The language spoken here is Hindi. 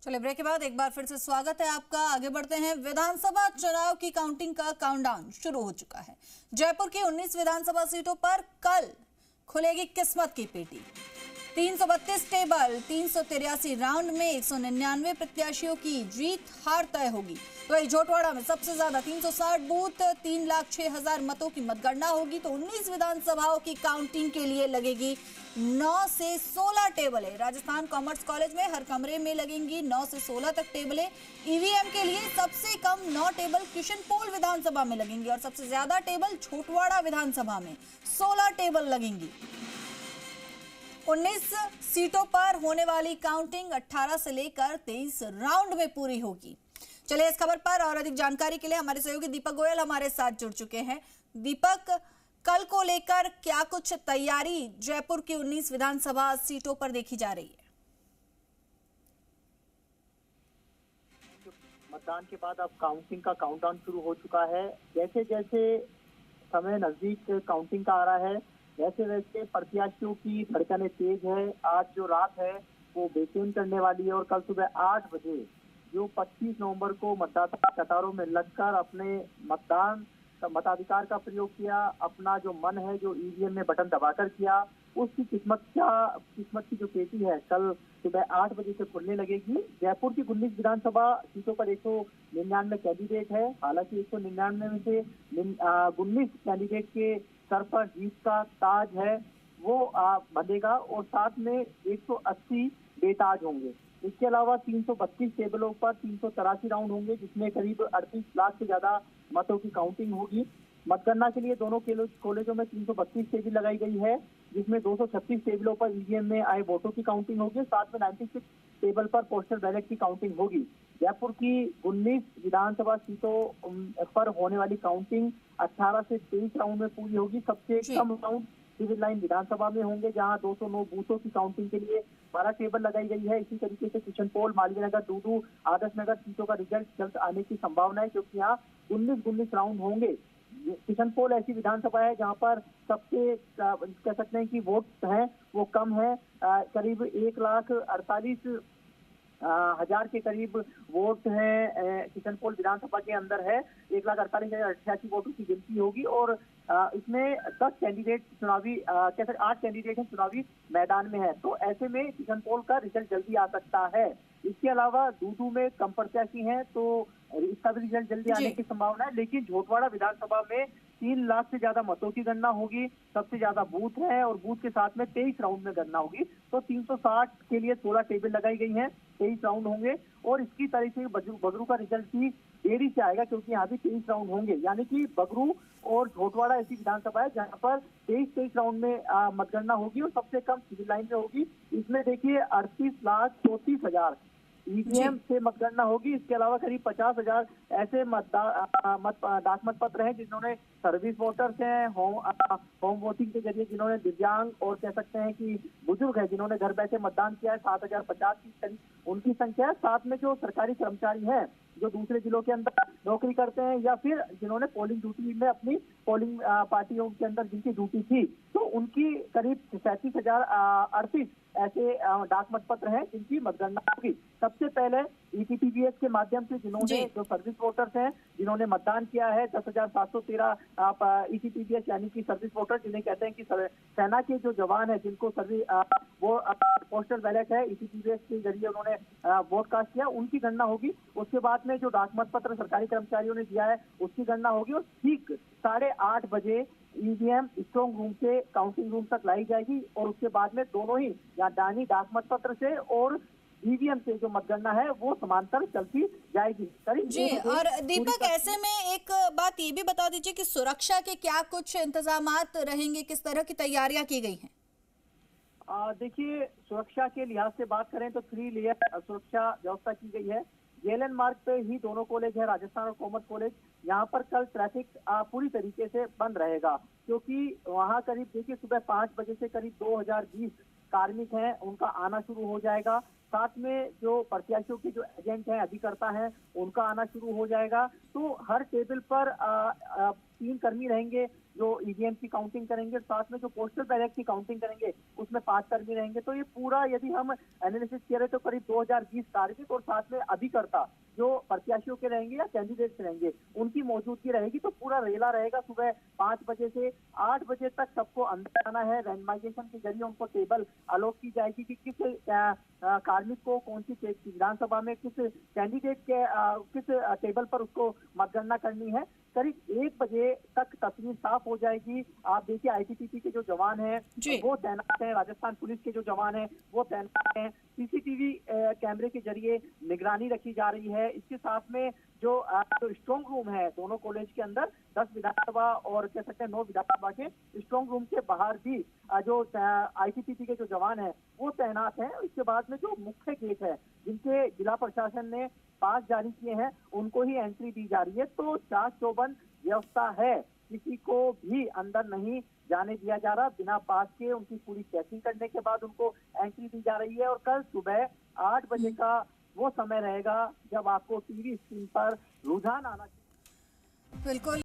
चलिए ब्रेक के बाद एक बार फिर से स्वागत है आपका। आगे बढ़ते हैं। विधानसभा चुनाव की काउंटिंग का काउंटडाउन शुरू हो चुका है। जयपुर की 19 विधानसभा सीटों पर कल खुलेगी किस्मत की पेटी। 332 टेबल, 383 राउंड में 199 प्रत्याशियों की जीत हार तय होगी। तो वही झोटवाड़ा में सबसे ज्यादा 360 बूथ, 3,06,000 मतों की मतगणना होगी। तो 19 विधानसभाओं की काउंटिंग के लिए लगेगी 9 से 16 टेबलें। राजस्थान कॉमर्स कॉलेज में हर कमरे में लगेंगी 9 से 16 तक टेबलें। ईवीएम के लिए सबसे कम 9 टेबल किशनपोल विधानसभा में लगेंगी और सबसे ज्यादा टेबल झोटवाड़ा विधानसभा में 16 टेबल लगेंगी। 19 सीटों पर होने वाली काउंटिंग 18 से लेकर 23 राउंड में पूरी होगी। चलिए इस खबर पर और अधिक जानकारी के लिए हमारे सहयोगी दीपक गोयल हमारे साथ जुड़ चुके हैं। दीपक, कल को लेकर क्या कुछ तैयारी जयपुर की 19 विधानसभा सीटों पर देखी जा रही है? मतदान के बाद अब काउंटिंग का काउंटडाउन शुरू हो चुका है। जैसे जैसे समय नजदीक काउंटिंग का आ रहा है, वैसे वैसे प्रत्याशियों की धड़कनें तेज है। आज जो रात है वो बेचैन करने वाली है और कल सुबह 8 बजे जो 25 नवंबर को मतदाता कतारों में लगकर अपने मताधिकार का प्रयोग किया, अपना जो मन है जो ईवीएम में बटन दबाकर किया, उसकी किस्मत की जो पेटी है कल सुबह 8 बजे से खुलने लगेगी। जयपुर की 19 विधानसभा सीटों पर 199 कैंडिडेट है। हालांकि 199 में से 19 कैंडिडेट के सर पर जीत का ताज है वो बंधेगा और साथ में 180 बेताज होंगे। इसके अलावा 332 टेबलों पर 383 राउंड होंगे, जिसमें करीब 38 लाख से ज्यादा मतों की काउंटिंग होगी। मतगणना के लिए दोनों कॉलेजों में 332 टेबल लगाई गई है, जिसमें 236 टेबलों पर ईवीएम में आए वोटों की काउंटिंग होगी। साथ में 96 टेबल पर पोस्टल बैलेट की काउंटिंग होगी। जयपुर की 19 विधानसभा सीटों पर होने वाली काउंटिंग 18 से 23 राउंड में पूरी होगी। सबसे कम राउंड सिविल लाइन विधानसभा में होंगे, जहां 209 बूथों की काउंटिंग के लिए 12 टेबल लगाई गई है। इसी तरीके से किशनपोल, मालवीय नगर, डूडू, आदर्श नगर सीटों का रिजल्ट जल्द आने की संभावना है, क्योंकि यहाँ 19 राउंड होंगे। किशनपोल ऐसी विधानसभा है जहां पर सबसे कह सकते हैं कि वोट हैं वो कम है। करीब 1,48,000 के करीब वोट हैं किशनपोल विधानसभा के अंदर है। 1,48,088 वोटों की गिनती होगी और इसमें 10 कैंडिडेट चुनावी 8 कैंडिडेट हैं चुनावी मैदान में है। तो ऐसे में किशनपोल का रिजल्ट जल्दी आ सकता है। इसके अलावा डूडू में कम प्रत्याशी हैं तो इसका भी रिजल्ट जल्दी आने की संभावना है। लेकिन झोटवाड़ा विधानसभा में 3 लाख से ज्यादा मतों की गणना होगी, सबसे ज्यादा बूथ है और बूथ के साथ में 23 राउंड में गणना होगी। तो 360 के लिए 16 टेबल लगाई गई हैं, 23 राउंड होंगे और इसकी तारीख से बगरू का रिजल्ट भी देरी से आएगा, क्योंकि यहाँ भी 23 राउंड होंगे। यानी कि बगरू और झोटवाड़ा ऐसी विधानसभा है जहाँ पर 23 राउंड में मतगणना होगी और सबसे कम सिविल लाइन में होगी। इसमें देखिए 38,34,000 ईवीएम से मतगणना होगी। इसके अलावा करीब 50,000 ऐसे डाक मत पत्र हैं जिन्होंने सर्विस वोटर्स हैं, होम वोटिंग के जरिए जिन्होंने दिव्यांग और कह सकते हैं कि बुजुर्ग है जिन्होंने घर बैठे मतदान किया है, 7,050 की करीब उनकी संख्या है। साथ में जो सरकारी कर्मचारी हैं जो दूसरे जिलों के अंदर नौकरी करते हैं या फिर जिन्होंने पोलिंग ड्यूटी में अपनी पोलिंग पार्टियों के अंदर जिनकी ड्यूटी थी, तो उनकी करीब 37,038 ऐसे डाक मत पत्र हैं जिनकी मतगणना होगी। सबसे पहले ईटीपीबीएस के माध्यम से जिन्होंने जो सर्विस वोटर्स हैं जिन्होंने मतदान किया है 10,713 ईटीपीबीएस यानी कि सर्विस वोटर जिन्हें कहते हैं कि सेना के जो जवान है जिनको वो पोस्टल बैलेट है ईटीपीबीएस के जरिए उन्होंने वोट कास्ट किया, उनकी गणना होगी। उसके बाद में जो डाक मत पत्र सरकारी कर्मचारियों ने दिया है उसकी गणना होगी और ठीक 8:30 बजे ईवीएम स्ट्रॉन्ग रूम से काउंटिंग रूम तक लाई जाएगी और उसके बाद में दोनों ही या दानी डाक मत पत्र से और ईवीएम से जो मतगणना है वो समांतर चलती जाएगी। जी, और दीपक ऐसे में एक बात ये भी बता दीजिए कि सुरक्षा के क्या कुछ इंतजामात रहेंगे, किस तरह की तैयारियां की गई हैं? देखिए, सुरक्षा के लिहाज से बात करें तो 3 लेयर सुरक्षा व्यवस्था की गई है। जेएलएन मार्ग पे ही दोनों कॉलेज है, राजस्थान और कॉमर्स कॉलेज। यहाँ पर कल ट्रैफिक पूरी तरीके से बंद रहेगा, क्योंकि वहाँ करीब देखिए सुबह 5 बजे से करीब 2020 कार्मिक हैं उनका आना शुरू हो जाएगा। साथ में जो प्रत्याशियों के जो एजेंट हैं, अभिकर्ता हैं, उनका आना शुरू हो जाएगा। तो हर टेबल पर 3 कर्मी रहेंगे जो ईवीएम की काउंटिंग करेंगे, साथ में जो पोस्टल बैलेट की काउंटिंग करेंगे उसमें 5 कर्मी रहेंगे। तो ये पूरा यदि हम एनालिसिस करें तो करीब 2020 कार्मिक और साथ में अभिकर्ता जो प्रत्याशियों के रहेंगे या कैंडिडेट्स रहेंगे उनकी मौजूदगी रहेगी। तो पूरा रेला रहेगा। सुबह 5 बजे से 8 बजे तक सबको अंदर आना है। रैंडमाइजेशन के जरिए उनको टेबल अलॉट की जाएगी कि किस कार्मिक को कौन सी विधानसभा में किस कैंडिडेट के किस टेबल पर उसको मतगणना करनी है। करीब 1 बजे तक तस्वीर साफ हो जाएगी। आप देखिए आईटीबीपी के जो जवान हैं वो तैनात हैं, राजस्थान पुलिस के जो जवान हैं वो तैनात हैं। सीसीटीवी कैमरे के जरिए निगरानी रखी जा रही है। इसके साथ में जो स्ट्रांग रूम है दोनों कॉलेज के अंदर 10 विधानसभा और कह सकते हैं 9 विधानसभा के स्ट्रांग रूम के बाहर भी जो आईटीबीपी के जो जवान हैं वो तैनात हैं। इसके बाद में जो मुख्य गेट है जिनके जिला प्रशासन ने पास जारी किए हैं उनको ही एंट्री दी जा रही है। तो जांच चौबंद व्यवस्था है, किसी को भी अंदर नहीं जाने दिया जा रहा। बिना पास के उनकी पूरी चेकिंग करने के बाद उनको एंट्री दी जा रही है। और कल सुबह 8 बजे का वो समय रहेगा जब आपको टीवी स्क्रीन पर रुझान आना। बिल्कुल।